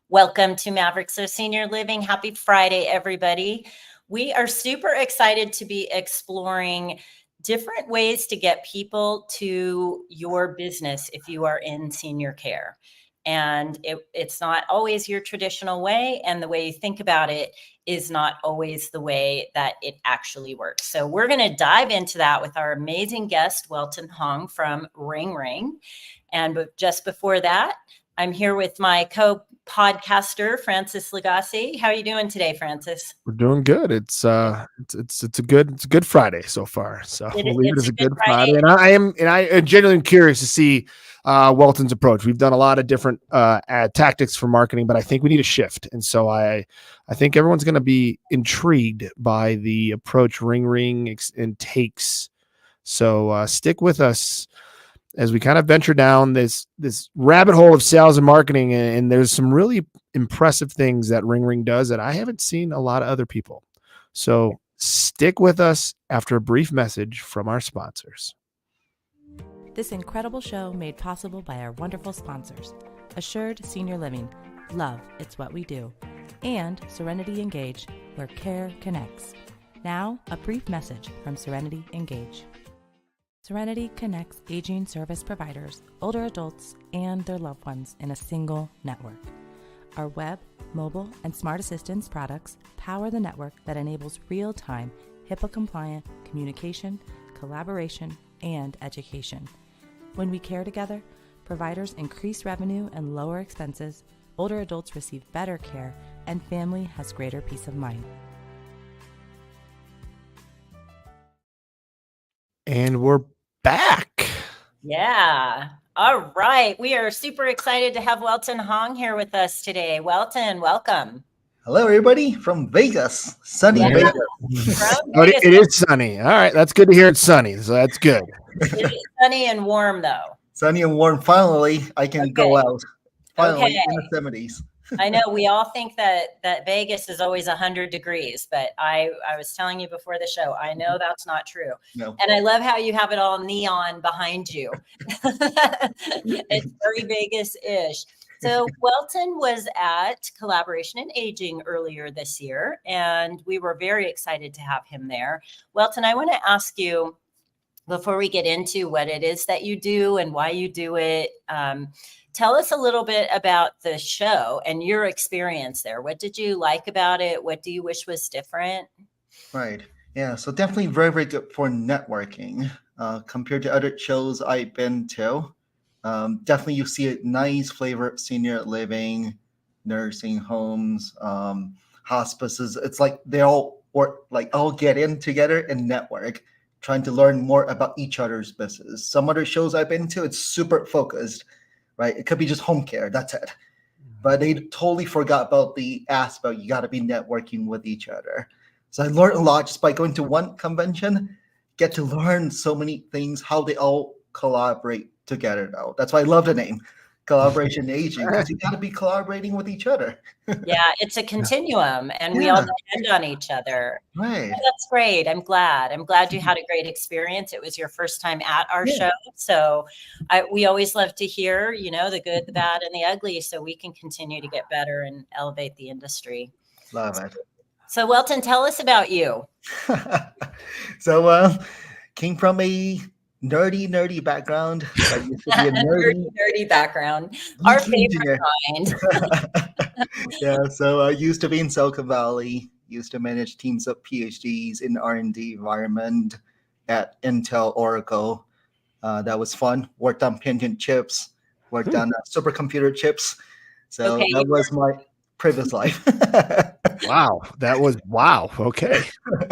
Welcome to Mavericks of Senior Living. Happy Friday, everybody. We are super excited to be exploring different ways to get people to your business if you are in senior care. And it's not always your traditional way, and the way you think about it is not always the way that it actually works. So we're going to dive into that with our amazing guest, Welton Hong from Ring Ring. And just before that, I'm here with my co-podcaster, Francis Lagasse. How are you doing today, Francis? We're doing good. It's a good Friday so far. So we'll leave it as a good Friday. And I am genuinely curious to see Welton's approach. We've done a lot of different tactics for marketing, but I think we need a shift. And so I think everyone's going to be intrigued by the approach Ring Ring and takes. So stick with us as we kind of venture down this rabbit hole of sales and marketing. And there's some really impressive things that Ring Ring does that I haven't seen a lot of other people. So stick with us after a brief message from our sponsors. This incredible show made possible by our wonderful sponsors: Assured Senior Living, love, it's what we do, and Serenity Engage, where care connects. Now, a brief message from Serenity Engage. Serenity connects aging service providers, older adults, and their loved ones in a single network. Our web, mobile, and smart assistance products power the network that enables real-time, HIPAA-compliant communication, collaboration, and education. When we care together, providers increase revenue and lower expenses, older adults receive better care, and family has greater peace of mind. And we're back. Yeah. All right. We are super excited to have Welton Hong here with us today. Welton, welcome. Hello, everybody from Vegas. Sunny Vegas. It is sunny. All right. That's good to hear it's sunny. So that's good. It is sunny and warm, though. Sunny and warm. Finally, I can go out. Finally, in the 70s. I know we all think that Vegas is always 100 degrees, but I was telling you before the show, I know that's not true. No. And I love how you have it all neon behind you. It's very Vegas-ish. So Welton was at Collaboration in Aging earlier this year, and we were very excited to have him there. Welton, I want to ask you, before we get into what it is that you do and why you do it, tell us a little bit about the show and your experience there. What did you like about it? What do you wish was different? Right. Yeah. So definitely very, very good for networking compared to other shows I've been to. Definitely you see a nice flavor of senior living, nursing homes, hospices. It's like they all get in together and network, trying to learn more about each other's business. Some other shows I've been to, it's super focused. Right, it could be just home care. That's it. But they totally forgot about the aspect. You got to be networking with each other. So I learned a lot just by going to one convention. Get to learn so many things, how they all collaborate together. Now that's why I love the name, Collaboration Aging, because you got to be collaborating with each other. Yeah, it's a continuum, and we all depend on each other. Right. So that's great. I'm glad you had a great experience. It was your first time at our show. So we always love to hear, the good, the bad, and the ugly, so we can continue to get better and elevate the industry. Love it. So Welton, tell us about you. So came from a nerdy background. I used to be a nerdy background. Our favorite kind. Yeah, so I used to be in Silicon Valley, used to manage teams of PhDs in R&D environment at Intel, Oracle. That was fun. Worked on Pentium chips, worked on supercomputer chips. So that was my previous life. Wow. Okay.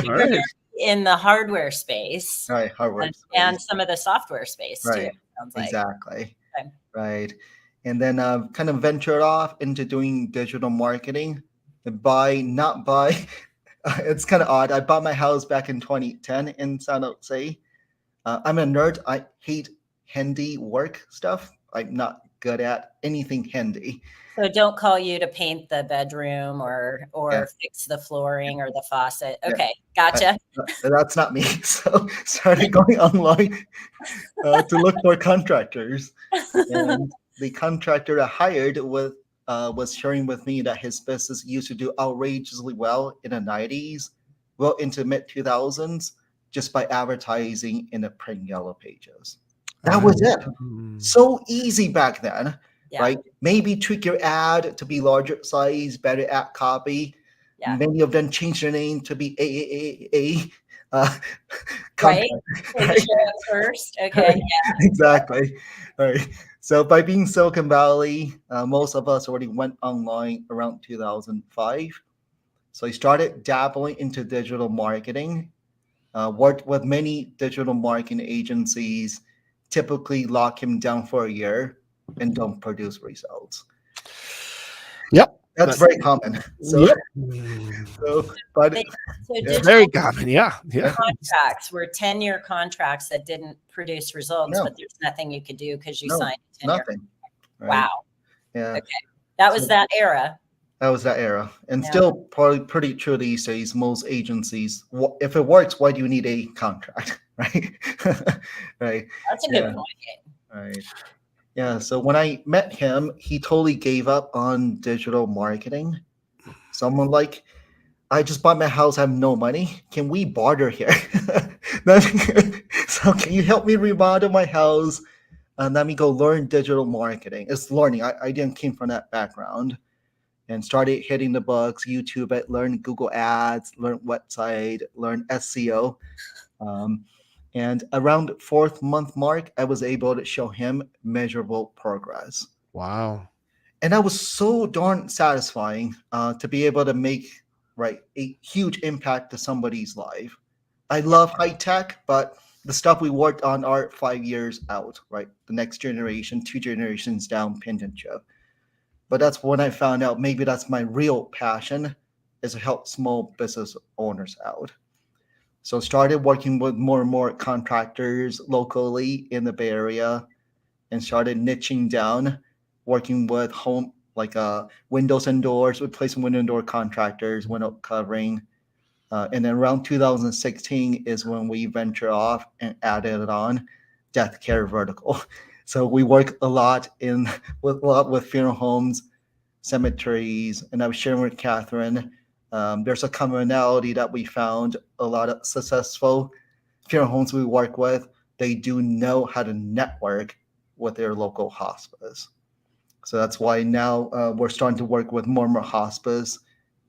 All right. In the hardware space, right? Hardware and some of the software space too. Sounds like. Exactly. Okay. Right, and then kind of ventured off into doing digital marketing. Not buy. It's kind of odd. I bought my house back in 2010 in San Jose. I'm a nerd. I hate handy work stuff. I'm not good at anything handy. So don't call you to paint the bedroom or fix the flooring or the faucet. Okay, gotcha. That's not me. So started going online to look for contractors. And the contractor I hired was sharing with me that his business used to do outrageously well in the 90s, well into mid 2000s, just by advertising in the print yellow pages. That was it. So easy back then, right? Maybe tweak your ad to be larger size, better ad copy. Yeah. Many of them changed their name to be AAAA. Right. Right. First. Okay. Yeah. Exactly. All right. So by being Silicon Valley, most of us already went online around 2005. So I started dabbling into digital marketing, worked with many digital marketing agencies, typically lock him down for a year and don't produce results. Yep. That's very common. So, yep. Very common. Yeah. Contracts were 10-year contracts that didn't produce results, but there's nothing you could do because you signed a 10-year. Nothing. Right? Wow. Yeah. Okay. That was that era. That was that era. And still probably pretty true these days. Most agencies, if it works, why do you need a contract? Right. Right. That's a good point. Right. Yeah. So when I met him, he totally gave up on digital marketing. Someone like, I just bought my house. I have no money. Can we barter here? So can you help me remodel my house? And let me go learn digital marketing. It's learning. I didn't came from that background. And started hitting the books, YouTube, learn Google Ads, learn website, learn SEO. And around the 4th month mark, I was able to show him measurable progress. Wow. And that was so darn satisfying to be able to make a huge impact to somebody's life. I love high tech, but the stuff we worked on are 5 years out, right? The next generation, 2 generations down, pin and chip. But that's when I found out maybe that's my real passion, is to help small business owners out. So started working with more and more contractors locally in the Bay Area and started niching down, working with home, windows and doors, replacing window and door contractors, window covering. And then around 2016 is when we venture off and added it on deathcare vertical. So we work a lot with funeral homes, cemeteries, and I was sharing with Catherine. There's a commonality that we found. A lot of successful funeral homes we work with, they do know how to network with their local hospice. So that's why now we're starting to work with more and more hospice,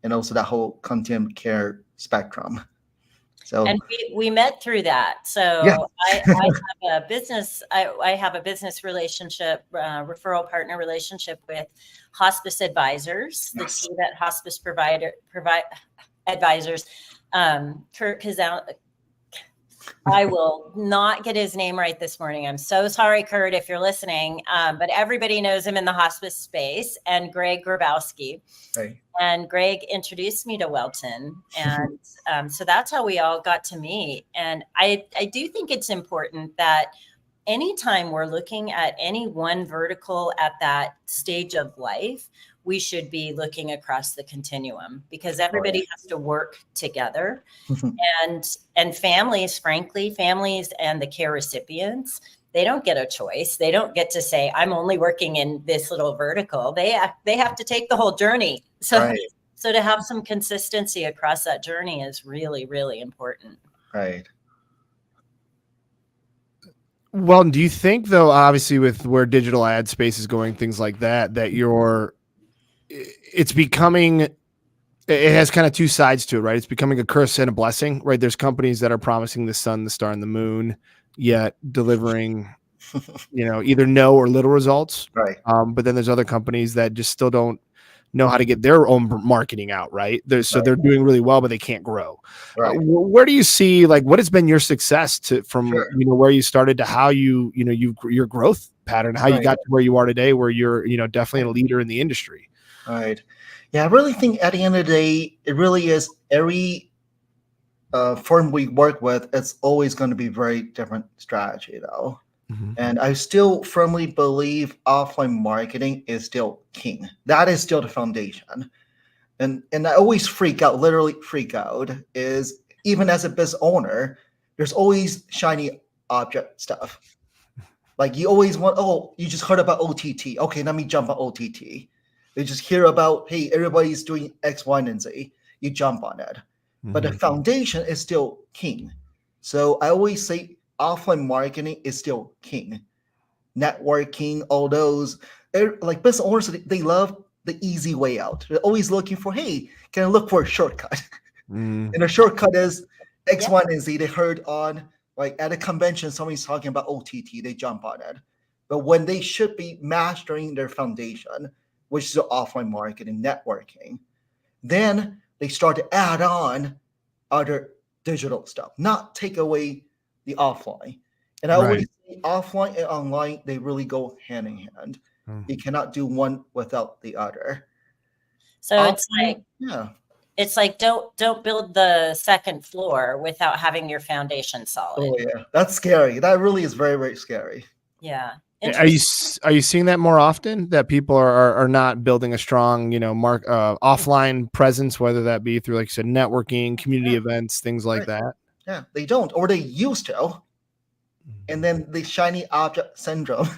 and also that whole continuum care spectrum. So, and we met through that. So I have a business. I have a business relationship, referral partner relationship with hospice advisors. The team at hospice advisors. Kurt Kazan. I will not get his name right this morning. I'm so sorry, Kurt, if you're listening. But everybody knows him in the hospice space. And Greg Grabowski. Right. And Greg introduced me to Welton. And so that's how we all got to meet. And I do think it's important that anytime we're looking at any one vertical at that stage of life, we should be looking across the continuum, because everybody has to work together. And families, frankly, families and the care recipients, they don't get a choice. They don't get to say, I'm only working in this little vertical. They have to take the whole journey. So to have some consistency across that journey is really, really important. Right. Well, do you think, though, obviously with where digital ad space is going, things like that, that it's becoming, it has kind of two sides to it, right? It's becoming a curse and a blessing, right? There's companies that are promising the sun, the star, and the moon, yet delivering, either no or little results. Right. But then there's other companies that just still don't know how to get their own marketing out, right? They're doing really well, but they can't grow. Right. Where do you see, what has been your success from where you started to how your growth pattern, how you got to where you are today, where you're, definitely a leader in the industry? Right. Yeah, I really think at the end of the day, it really is every firm we work with, it's always going to be very different strategy, though. Mm-hmm. And I still firmly believe offline marketing is still king. That is still the foundation. And I always literally freak out, is even as a business owner, there's always shiny object stuff. You always want, you just heard about OTT. Okay, let me jump on OTT. They just hear about, hey, everybody's doing X, Y, and Z. You jump on it. But the foundation is still king. So I always say offline marketing is still king. Networking, all those, like business owners, they love the easy way out. They're always looking for, hey, can I look for a shortcut? And the shortcut is X, Y, and Z. They heard on, like at a convention, somebody's talking about OTT, they jump on it. But when they should be mastering their foundation, which is the offline marketing, networking, then they start to add on other digital stuff, not take away the offline. And I always say offline and online, they really go hand in hand. You cannot do one without the other. So it's like don't build the second floor without having your foundation solid. Oh yeah, that's scary. That really is very, very scary. Yeah. Are you seeing that more often, that people are not building a strong, offline presence, whether that be through, like you said, networking, community events, things like that? Yeah, they don't, or they used to. And then the shiny object syndrome,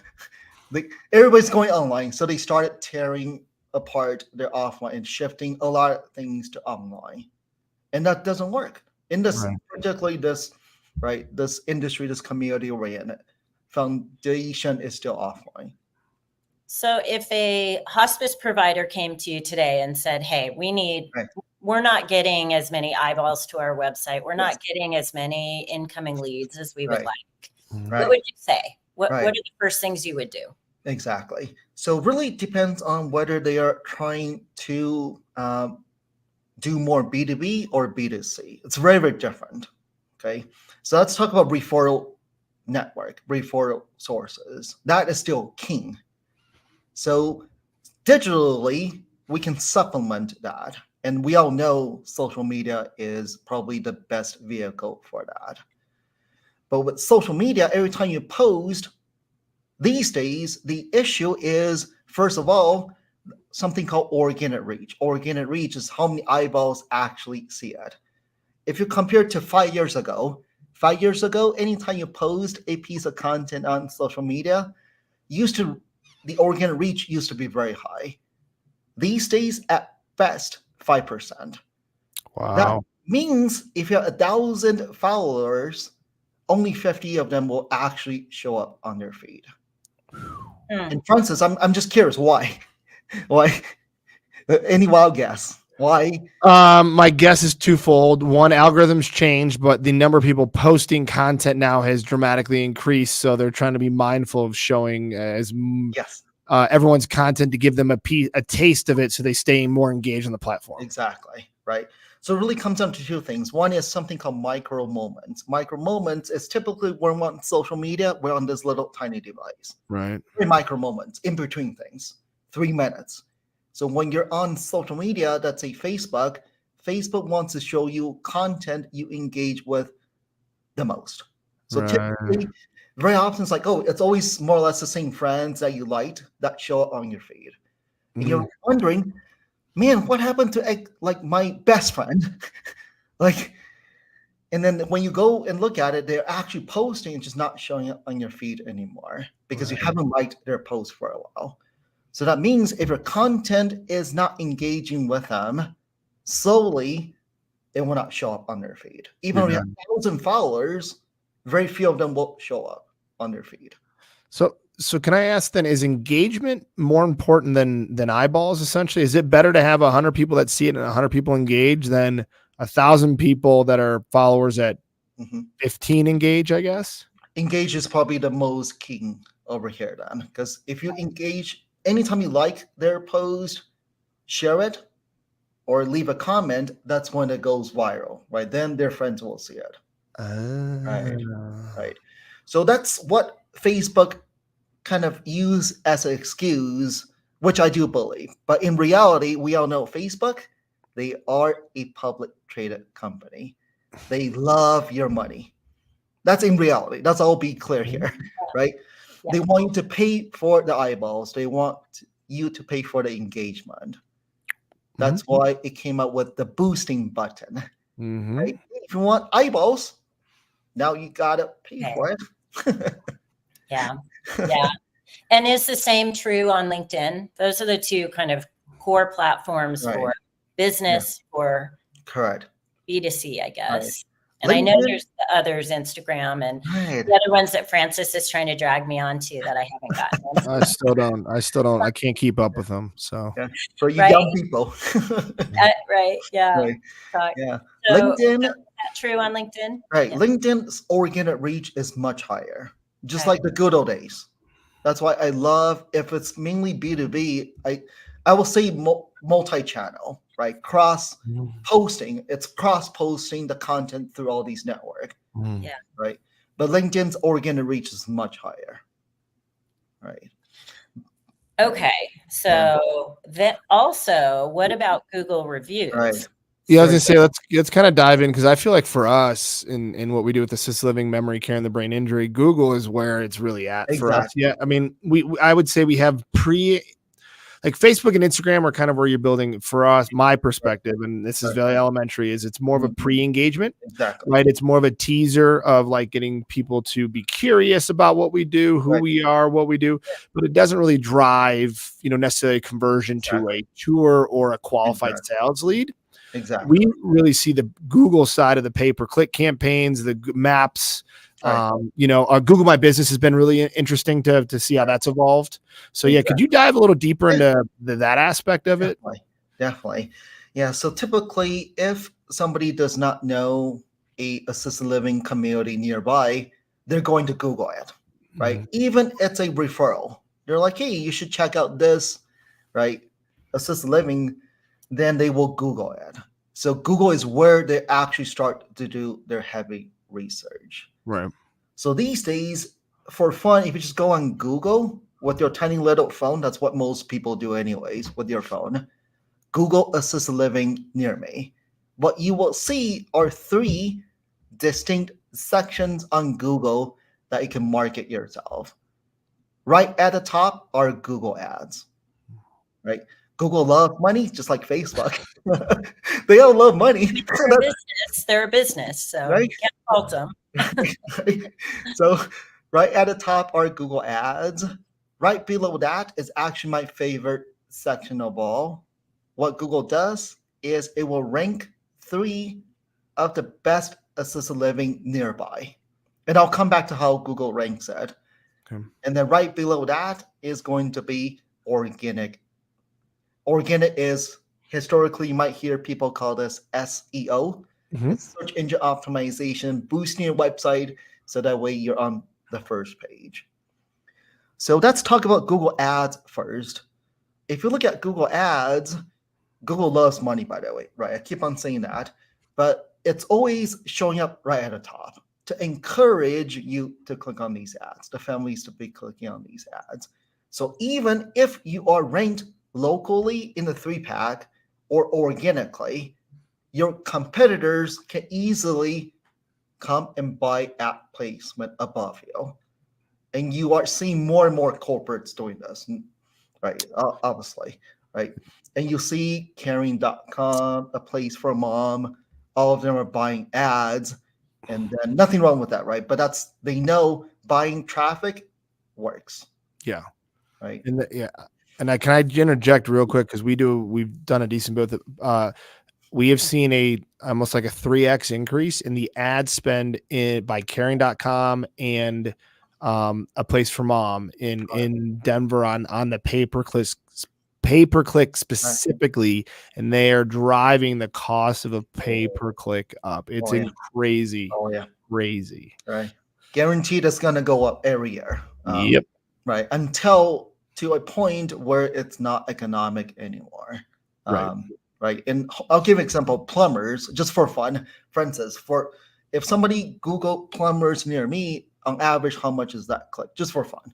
everybody's going online. So they started tearing apart their offline and shifting a lot of things to online. And that doesn't work. In this, particularly this industry, this community we're in, foundation is still offline. So if a hospice provider came to you today and said, hey, we're not getting as many eyeballs to our website. We're not getting as many incoming leads as we would like. What would you say? What are the first things you would do? Exactly. So really depends on whether they are trying to do more B2B or B2C. It's very, very different. Okay. So let's talk about referral network, referral sources. That is still king. So digitally, we can supplement that. And we all know social media is probably the best vehicle for that. But with social media, every time you post, these days, the issue is, first of all, something called organic reach. Organic reach is how many eyeballs actually see it. If you compare it to 5 years ago, anytime you post a piece of content on social media, the organic reach used to be very high. These days, at best, 5%. Wow. That means if you have 1,000 followers, only 50 of them will actually show up on their feed. And Francis, I'm just curious, why? Why? Any wild guess? Why? My guess is twofold. One, algorithms changed, but the number of people posting content now has dramatically increased. So they're trying to be mindful of showing everyone's content to give them a taste of it, so they stay more engaged on the platform. Exactly. Right. So it really comes down to two things. One is something called micro moments. Micro moments is typically when we're on social media, we're on this little tiny device. Right. Micro moments in between things, 3 minutes. So when you're on social media, that's a Facebook wants to show you content you engage with the most. So typically, very often it's like, it's always more or less the same friends that you liked that show up on your feed. And you're wondering, man, what happened to like my best friend? And then when you go and look at it, they're actually posting and just not showing up on your feed anymore because you haven't liked their post for a while. So that means if your content is not engaging with them, slowly it will not show up on their feed. Even if you have 1,000 followers, very few of them will show up on their feed. So can I ask then, is engagement more important than eyeballs, essentially? Is it better to have 100 people that see it and 100 people engage than 1,000 people that are followers at 15 engage, I guess? Engage is probably the most key over here then, because if you engage, anytime you like their post, share it, or leave a comment, that's when it goes viral, right? Then their friends will see it. Right. So that's what Facebook kind of use as an excuse, which I do believe. But in reality, we all know Facebook, they are a public traded company. They love your money. That's in reality. That's all be clear here, right? Yeah. They want you to pay for the eyeballs. They want you to pay for the engagement. That's why it came out with the boosting button. Right? If you want eyeballs, now you gotta pay for it. Yeah. And is the same true on LinkedIn? Those are the two kind of core platforms Right. for business, for Correct. B2C, I guess. Right. And I know LinkedIn- there's the others, Instagram, and Right. the other ones that Francis is trying to drag me onto that I haven't gotten into. I still don't. I can't keep up with them. So Yeah. For you Right. young people. Right. Yeah. Right. So, Yeah. so is LinkedIn. that true on LinkedIn? Right. Yeah. LinkedIn's organic reach is much higher, just Okay. like the good old days. That's why I love, if it's mainly B2B, I will say multi-channel, right? Cross posting. It's cross posting the content through all these networks, Yeah. right? But LinkedIn's organic reach is much higher, right? Okay. So then also, what about Google reviews? Right. yeah, I was gonna say let's kind of dive in because I feel like for us in what we do with assisted living, memory care, and the brain injury, Google is where it's really at for us. Exactly. Yeah, I mean, I would say we have like Facebook and Instagram are kind of where you're building for us. My perspective, and this is very elementary, is it's more of a pre-engagement, Exactly. right? It's more of a teaser of like getting people to be curious about what we do, who we are, what we do, but it doesn't really drive, necessarily conversion to a tour or a qualified sales lead. Exactly. We really see the Google side of the pay-per-click campaigns, the maps. Our Google My Business has been really interesting to see how that's evolved. So yeah, could you dive a little deeper into that aspect of it? Definitely. Yeah. So typically, if somebody does not know a assisted living community nearby, they're going to Google it, right? Even it's a referral. They're like, hey, you should check out this, right? Assisted living. Then they will Google it. So Google is where they actually start to do their heavy research. Right. So these days, for fun, if you just go on Google with your tiny little phone, that's what most people do anyways with your phone. Google assisted living near me. What you will see are 3 distinct sections on Google that you can market yourself. Right at the top are Google ads, right? Google loves money, just like Facebook. They all love money. They're a business, so Right? you can't fault them. So right at the top are Google ads. Right below that is actually my favorite section of all. What Google does is it will rank 3 of the best assisted living nearby. And I'll come back to how Google ranks it. Okay. And then right below that is going to be organic. Organic is, historically, you might hear people call this SEO. It's search engine optimization, boosting your website so that way you're on the first page. So let's talk about Google Ads first. If you look at Google Ads, Google loves money, by the way, right? I keep on saying that, but it's always showing up right at the top to encourage you to click on these ads, the families to be clicking on these ads. So even if you are ranked locally in the 3-pack or organically, your competitors can easily come and buy ad placement above you. And you are seeing more and more corporates doing this, right? Obviously, right? And you see caring.com, A Place for Mom, all of them are buying ads, and then nothing wrong with that, right? But they know buying traffic works. Yeah. Right. And can I interject real quick because we've done a decent bit with it. We have seen almost like a 3x increase in the ad spend by caring.com and A Place for Mom in Denver on the pay-per-click specifically, and they are driving the cost of a pay-per-click up. It's crazy. Oh yeah. Crazy. Right. Guaranteed it's gonna go up every year. Yep. Right. Until to a point where it's not economic anymore. Right. Right. And I'll give an example. Plumbers, just for fun. For instance, if somebody Google plumbers near me, on average, how much is that click? Just for fun.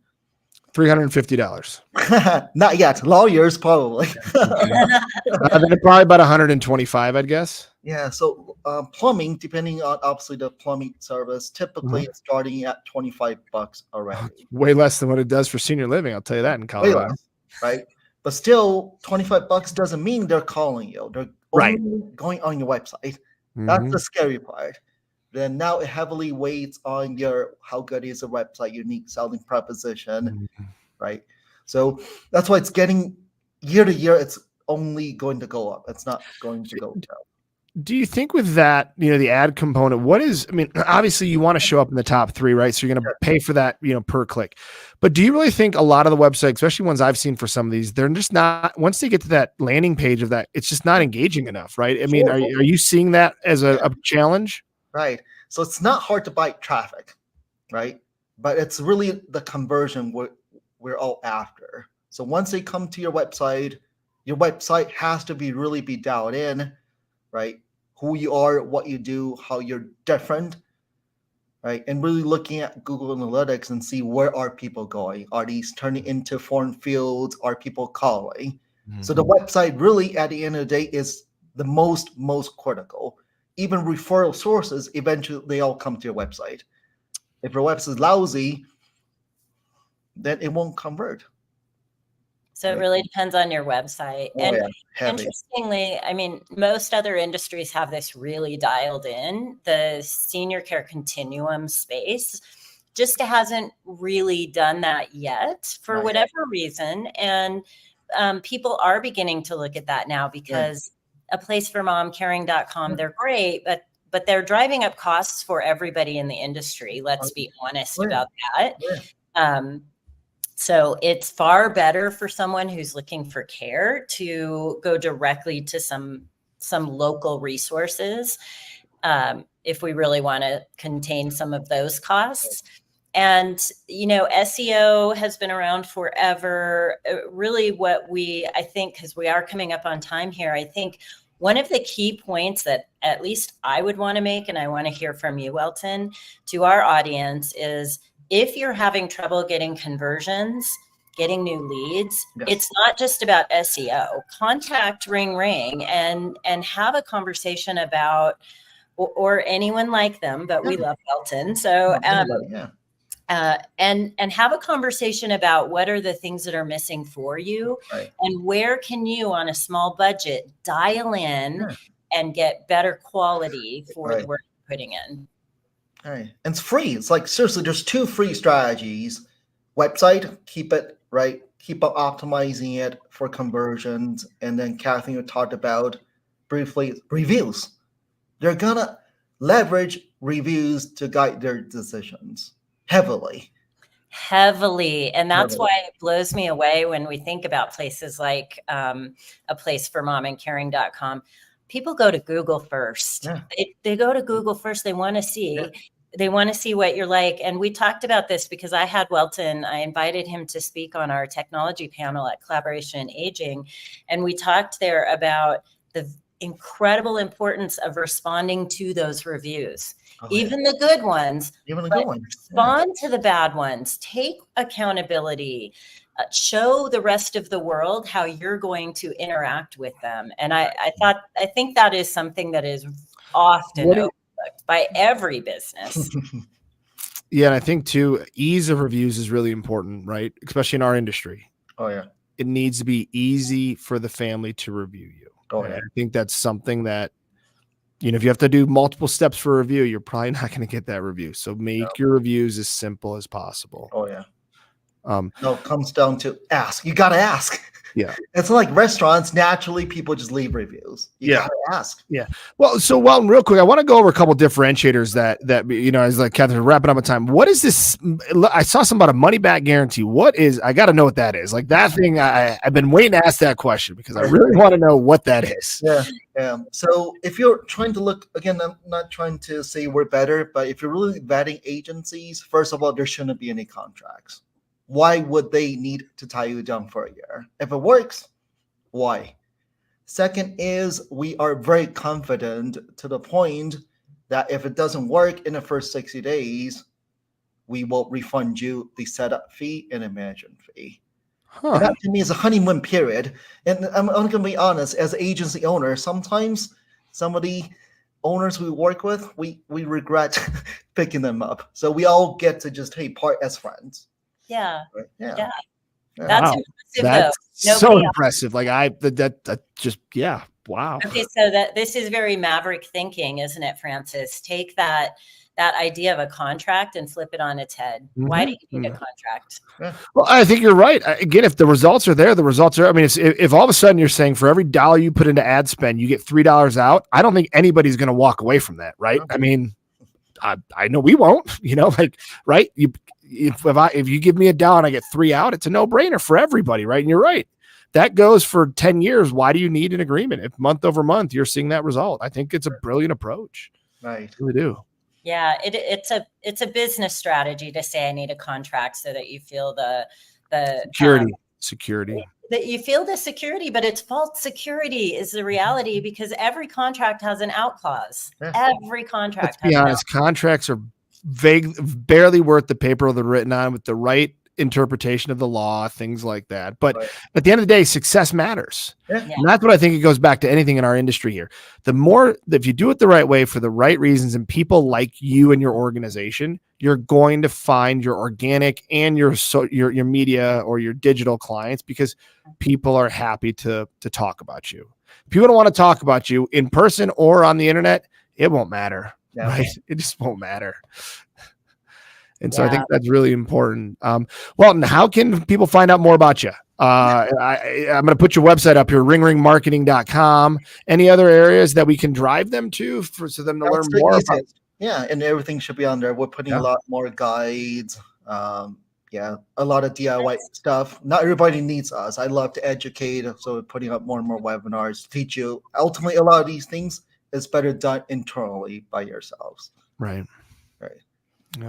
$350. Not yet. Lawyers probably. They're probably about 125, I'd guess. Yeah. So plumbing, depending on obviously the plumbing service, typically it's starting at $25 already. Way less than what it does for senior living. I'll tell you that in Colorado. Way less, right? But still, $25 doesn't mean they're calling you. They're only going on your website. That's the scary part. Then now it heavily weighs on how good is the website, unique selling proposition, right? So that's why it's getting year to year. It's only going to go up. It's not going to go down. Do you think with that, the ad component, obviously you want to show up in the top 3, right? So you're going to pay for that, per click. But do you really think a lot of the websites, especially ones I've seen for some of these, they're just not, once they get to that landing page of that, it's just not engaging enough, right? I mean, are you seeing that as a challenge? Right. So it's not hard to buy traffic, right? But it's really the conversion we're all after. So once they come to your website has to really be dialed in, right? Who you are, what you do, how you're different, right? And really looking at Google Analytics and see where are people going. Are these turning into form fields? Are people calling? Mm-hmm. So the website really, at the end of the day, is the most critical. Even referral sources, eventually they all come to your website. If your website is lousy, then it won't convert. So it really depends on your website. Interestingly, most other industries have this really dialed in. The senior care continuum space just hasn't really done that yet for whatever reason. And people are beginning to look at that now because a place for mom, caring.com, they're great, but they're driving up costs for everybody in the industry. Let's be honest about that. So it's far better for someone who's looking for care to go directly to some local resources if we really want to contain some of those costs. And, SEO has been around forever. Really I think, because we are coming up on time here, I think one of the key points that at least I would want to make, and I want to hear from you, Welton, to our audience is, if you're having trouble getting conversions, getting new leads, it's not just about SEO. Contact Ring and have a conversation about, or anyone like them, but we love Welton. So, and have a conversation about what are the things that are missing for you, and where can you, on a small budget, dial in and get better quality for the work you're putting in. All right. And it's free. It's like, seriously, there's 2 free strategies. Website, keep it right. Keep on optimizing it for conversions. And then Kathleen, you talked about briefly reviews. They're going to leverage reviews to guide their decisions heavily. And that's why it blows me away when we think about places like a place for mom and caring.com. People go to Google first. They go to Google first. They want to see. They want to see what you're like. And we talked about this because I had Welton, I invited him to speak on our technology panel at Collaboration and Aging. And we talked there about the incredible importance of responding to those reviews, even the good ones. Respond to the bad ones. Take accountability. Show the rest of the world how you're going to interact with them. And I think that is something that is often overlooked by every business. Yeah. And I think too, ease of reviews is really important, right? Especially in our industry. It needs to be easy for the family to review you. I think that's something that, if you have to do multiple steps for a review, you're probably not going to get that review. So make your reviews as simple as possible. No, it comes down to ask. You got to ask. It's like restaurants. Naturally, people just leave reviews. You got to ask. Well, so real quick, I want to go over a couple differentiators that as like Catherine wrapping up on time. What is this? I saw something about a money back guarantee. What is? I got to know what that is. Like that thing. I've been waiting to ask that question because I really want to know what that is. So if you're trying to look, again, I'm not trying to say we're better, but if you're really vetting agencies, first of all, there shouldn't be any contracts. Why would they need to tie you down for a year? If it works, why? Second is, we are very confident to the point that if it doesn't work in the first 60 days, we will refund you the setup fee and a management fee. And that to me is a honeymoon period. And I'm going to be honest, as an agency owner, sometimes some of the owners we work with, we regret picking them up. So we all get to just, part as friends. That's wow. impressive. That's so impressive. Like Wow. Okay, so this is very Maverick thinking, isn't it, Francis? Take that idea of a contract and flip it on its head. Why do you need a contract? Well, I think you're right. Again, if the results are there, the results are. I mean, if all of a sudden you're saying for every $1 you put into ad spend, you get $3 out, I don't think anybody's going to walk away from that, right? I mean, I know we won't. Like, right? If you give me $1 and I get 3 out, it's a no brainer for everybody, right? And you're right. That goes for 10 years. Why do you need an agreement? If month over month you're seeing that result, I think it's a brilliant approach. Right. I really do. Yeah, it's a business strategy to say I need a contract so that you feel the security. That you feel the security, but it's false security is the reality because every contract has an out clause. Every contract. Let's be honest, contracts are vague, barely worth the paper they're written on with the right interpretation of the law, things like that. But at the end of the day, success matters. And that's what I think it goes back to anything in our industry here. If you do it the right way for the right reasons and people like you and your organization, you're going to find your organic and your media or your digital clients because people are happy to talk about you. If people don't want to talk about you in person or on the internet, it won't matter. Right? It just won't matter. And so I think that's really important. Welton, how can people find out more about you? I'm going to put your website up here, ringringmarketing.com. Any other areas that we can drive them to for them to learn more about? Yeah, and everything should be on there. We're putting a lot more guides. A lot of DIY stuff. Not everybody needs us. I love to educate, so we're putting up more and more webinars to teach you. Ultimately, a lot of these things is better done internally by yourselves. Right.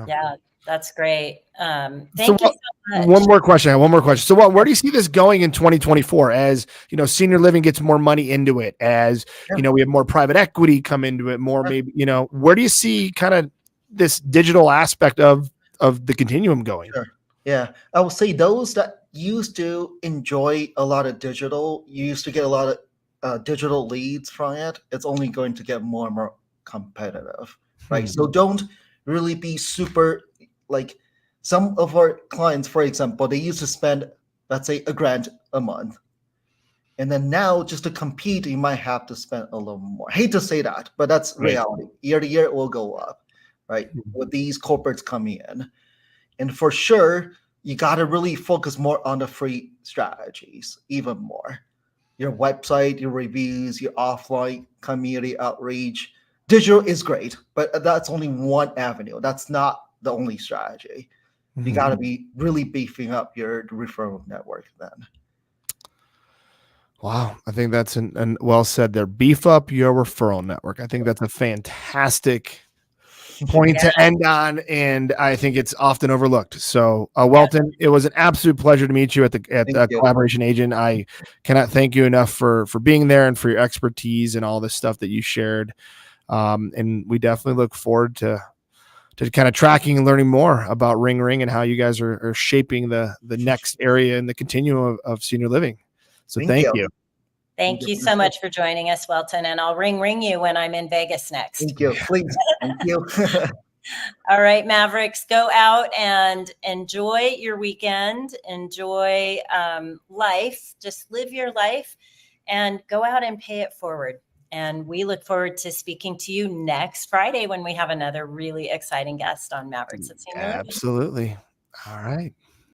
Yeah, that's great. Thank you so much. One more question. So where do you see this going in 2024 as, senior living gets more money into it, as, we have more private equity come into it, more maybe, where do you see kind of this digital aspect of the continuum going? Sure. Yeah, I would say those that used to enjoy a lot of digital, you used to get a lot of digital leads from it. It's only going to get more and more competitive, right? So don't really be super like some of our clients, for example, they used to spend, let's say, $1,000 a month. And then now just to compete, you might have to spend a little more. I hate to say that, but that's reality. Year to year, it will go up, right? With these corporates coming in. And for sure, you got to really focus more on the free strategies, even more. Your website, your reviews, your offline community outreach. Digital is great, but that's only one avenue. That's not the only strategy. You got to be really beefing up your referral network then. Wow. I think that's well said there. Beef up your referral network. I think that's a fantastic point to end on, and I think it's often overlooked. So, Welton, it was an absolute pleasure to meet you at the Collaboration Agent. I cannot thank you enough for being there and for your expertise and all this stuff that you shared. And we definitely look forward to kind of tracking and learning more about Ring and how you guys are shaping the next area in the continuum of senior living. So thank you. Thank you so much for joining us, Welton, and I'll ring you when I'm in Vegas next. Thank you. Please. Thank you. All right, Mavericks, go out and enjoy your weekend. Enjoy life. Just live your life and go out and pay it forward. And we look forward to speaking to you next Friday when we have another really exciting guest on Mavericks at Senior Living. Absolutely. All right.